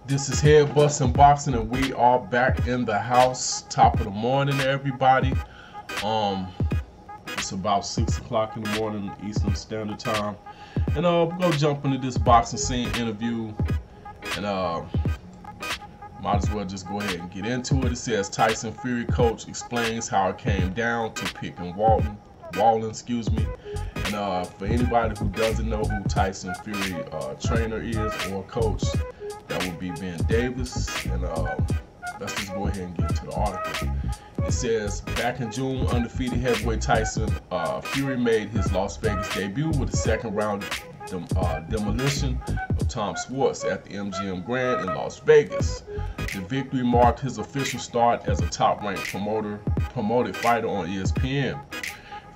This is Head Bustin' Boxing, and we are back in the house. Top of the morning, everybody. It's about 6 o'clock in the morning, Eastern Standard Time, and we're gonna jump into this boxing scene interview, and might as well just go ahead and get into it. It says Tyson Fury coach explains how it came down to picking Wallin, excuse me. And for anybody who doesn't know who Tyson Fury trainer is or coach, that would be Ben Davis. And let's just go ahead and get into the article. It says, back in June, undefeated heavyweight Tyson Fury made his Las Vegas debut with a second round demolition of Tom Schwartz at the MGM Grand in Las Vegas. The victory marked his official start as a top-ranked promoted fighter on ESPN.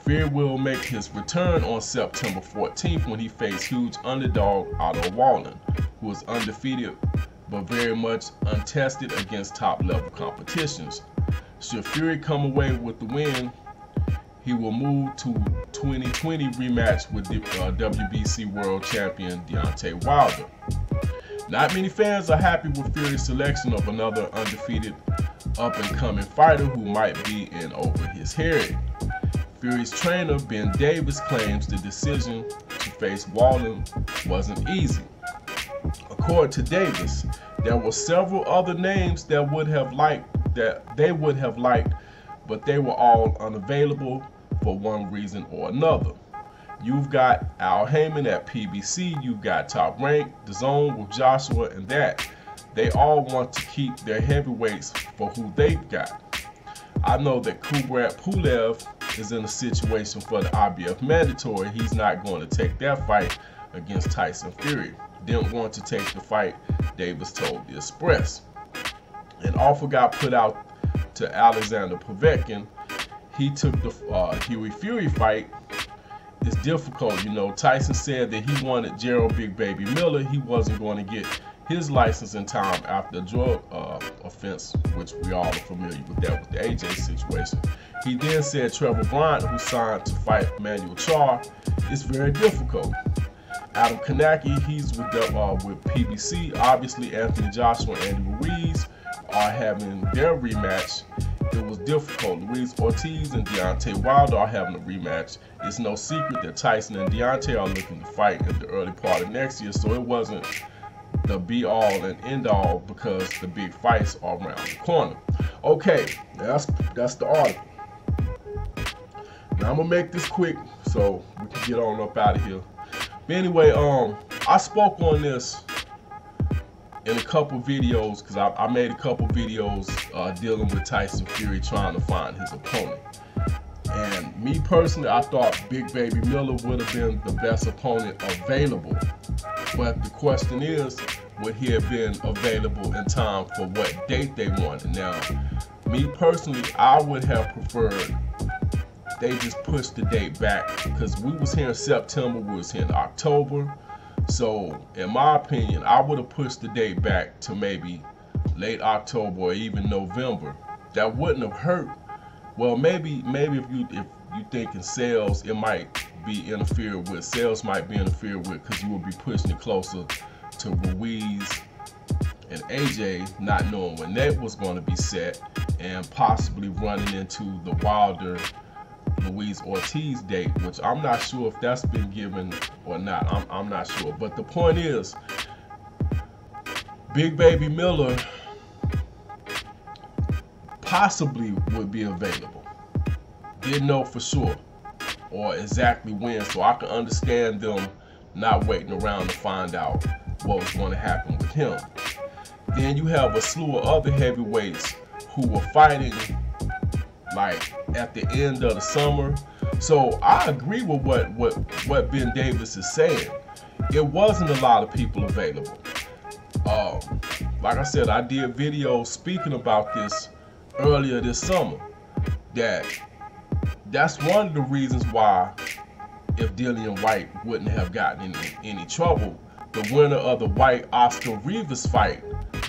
Fury will make his return on September 14th when he faces huge underdog Otto Wallin, who is undefeated but very much untested against top-level competitions. Should Fury come away with the win, he will move to 2020 rematch with the WBC world champion Deontay Wilder. Not many fans are happy with Fury's selection of another undefeated up-and-coming fighter who might be in over his head. Fury's trainer, Ben Davis, claims the decision to face Wallin wasn't easy. According to Davis, there were several other names that they would have liked, but they were all unavailable for one reason or another. You've got Al Heyman at PBC, you've got Top Rank, The Zone with Joshua, and that. They all want to keep their heavyweights for who they've got. I know that Kubrat Pulev is in a situation for the IBF mandatory. He's not going to take that fight against Tyson Fury. Didn't want to take the fight, Davis told the Express. An offer got put out to Alexander Povetkin. He took the Huey Fury fight. It's difficult, you know. Tyson said that he wanted Gerald Big Baby Miller. He wasn't going to get his license in time after a drug offense, which we all are familiar with that with the AJ situation. He then said Trevor Bryant, who signed to fight Manuel Charr, it's very difficult. Adam Kanaki, he's with PBC. Obviously, Anthony Joshua and Andy Ruiz are having their rematch. It was difficult. Luis Ortiz and Deontay Wilder are having a rematch. It's no secret that Tyson and Deontay are looking to fight in the early part of next year, so it wasn't the be-all and end-all because the big fights are around the corner. Okay, that's the article. Now I'm gonna make this quick so we can get on up out of here. But anyway, I spoke on this in a couple videos because I made a couple videos dealing with Tyson Fury trying to find his opponent. And me personally, I thought Big Baby Miller would have been the best opponent available. But the question is, would he have been available in time for what date they wanted? Now, me personally, I would have preferred they just pushed the date back because we was here in September, we was here in October. So, in my opinion, I would have pushed the date back to maybe late October or even November. That wouldn't have hurt. Well, maybe if you thinking sales, it might be interfered with. Sales might be interfered with because you would be pushing it closer to Ruiz and AJ, not knowing when that was going to be set, and possibly running into the Wilder Luis Ortiz date, which I'm not sure if that's been given or not. I'm not sure. But the point is, Big Baby Miller possibly would be available. Didn't know for sure or exactly when, so I can understand them not waiting around to find out what was going to happen with him. Then you have a slew of other heavyweights who were fighting like at the end of the summer. So I agree with what Ben Davis is saying. It wasn't a lot of people available. Like I said, I did videos speaking about this earlier this summer. That's one of the reasons why, if Dillian White wouldn't have gotten in any trouble, the winner of the White Oscar Rivas fight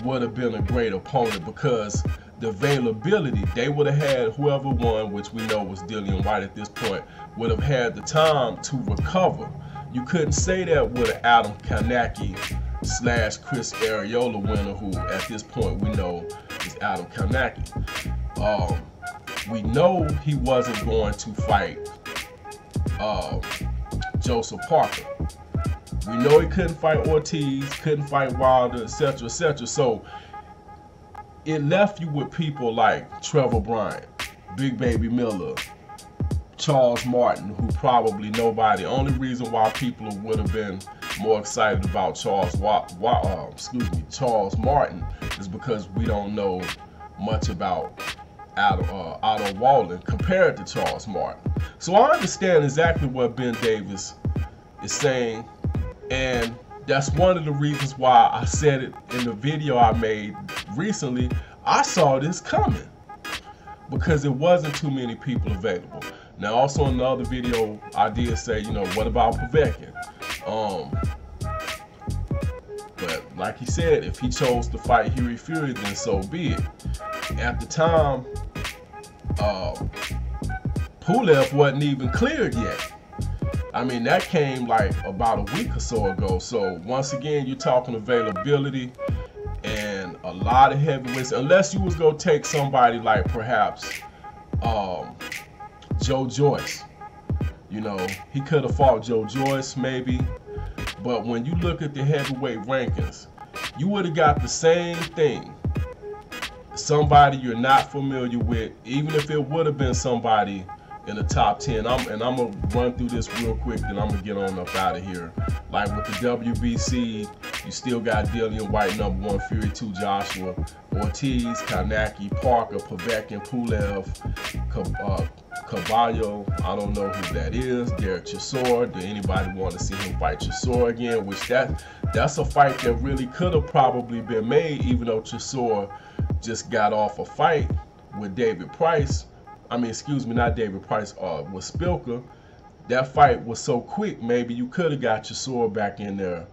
would have been a great opponent, because the availability, they would have had whoever won, which we know was Dillian White at this point, would have had the time to recover. You couldn't say that with Adam Kanaki / Chris Arreola winner, who at this point we know is Adam Kownacki. We know he wasn't going to fight Joseph Parker. We know he couldn't fight Ortiz, couldn't fight Wilder, etc., etc. So it left you with people like Trevor Bryant, Big Baby Miller, Charles Martin, who probably nobody. Only reason why people would have been more excited about Charles Martin is because we don't know much about Otto Wallin compared to Charles Martin. So I understand exactly what Ben Davis is saying, and that's one of the reasons why I said it in the video I made recently. I saw this coming because it wasn't too many people available. Now, also in the other video, I did say, you know, what about Povetkin? But like he said, if he chose to fight Hughie Fury, then so be it. At the time, Pulev wasn't even cleared yet. I mean, that came like about a week or so ago. So once again, you're talking availability and a lot of heavyweights. Unless you was gonna take somebody like perhaps Joe Joyce. You know, he could have fought Joe Joyce maybe. But when you look at the heavyweight rankings, you would have got the same thing. Somebody you're not familiar with, even if it would have been somebody in the top 10. I'm gonna run through this real quick, then I'm gonna get on up out of here. Like with the WBC, you still got Dillian White, #1, Fury 2, Joshua, Ortiz, Kownacki, Parker, Povetkin, Pulev, Caballo, I don't know who that is, Derek Chisora. Do anybody want to see him fight Chisora again? Which that's a fight that really could have probably been made, even though Chisora just got off a fight with David Price. I mean, excuse me, not David Price, with Spilka. That fight was so quick, maybe you could have got Chisora back in there.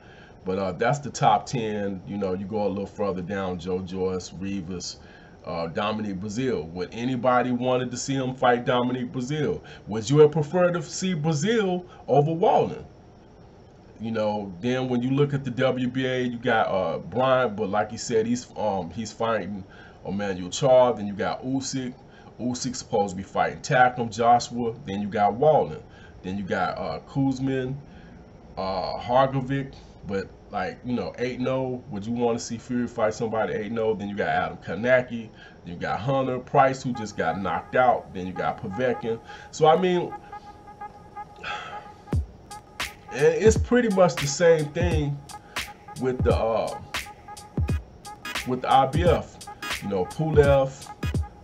But that's the top 10. You know, you go a little further down, Joe Joyce, Rivas, Dominic Breazeale. Would anybody wanted to see him fight Dominic Breazeale? Would you have preferred to see Breazeale over Wallin? You know, then when you look at the WBA, you got Bryant, but like he said, he's fighting Emmanuel Charles. Then you got Usyk. Usyk's supposed to be fighting Takam, Joshua. Then you got Wallin. Then you got Kuzmin, Hargovic. But like, you know, 8-0. Would you want to see Fury fight somebody 8-0? Then you got Adam Kownacki. Then you got Hunter Price, who just got knocked out. Then you got Povetkin. So I mean, and it's pretty much the same thing with the IBF. You know, Pulev,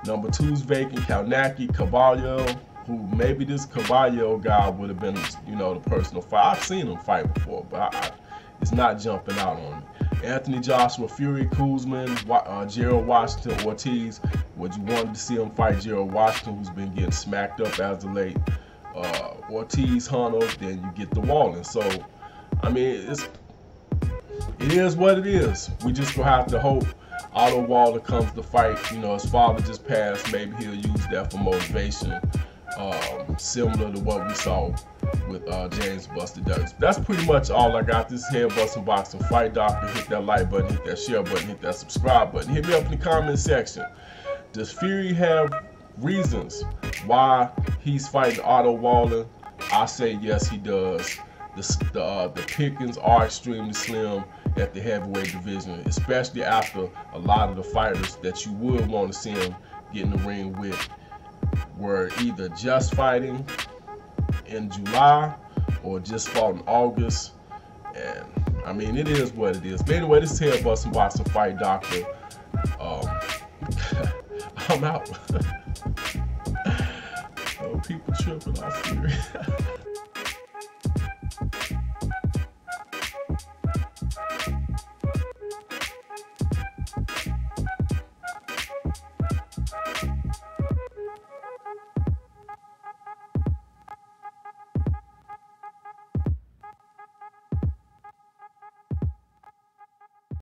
#2's vacant, Kownacki, Caballo, who maybe this Caballo guy would have been, you know, the personal fight. I've seen him fight before, but it's not jumping out on me. Anthony Joshua, Fury, Kuzman, Gerald Washington, Ortiz. Would you want to see him fight Gerald Washington, who's been getting smacked up as of late? Ortiz, Hunter, then you get the Wallin. So, I mean, it is what it is. We just gonna have to hope Otto Wallin comes to fight. You know, his father just passed. Maybe he'll use that for motivation, similar to what we saw with James Buster Douglas. That's pretty much all I got. This is Head Busting Boxing Fight Doctor. Hit that like button, hit that share button, hit that subscribe button. Hit me up in the comment section. Does Fury have reasons why he's fighting Otto Wallin? I say yes, he does. The pickings are extremely slim at the heavyweight division, especially after a lot of the fighters that you would want to see him get in the ring with were either just fighting in July or just fought in August. And I mean, it is what it is. But anyway, this is Head Busting Boxing Fight Doctor. I'm out. Oh, people tripping off Fury.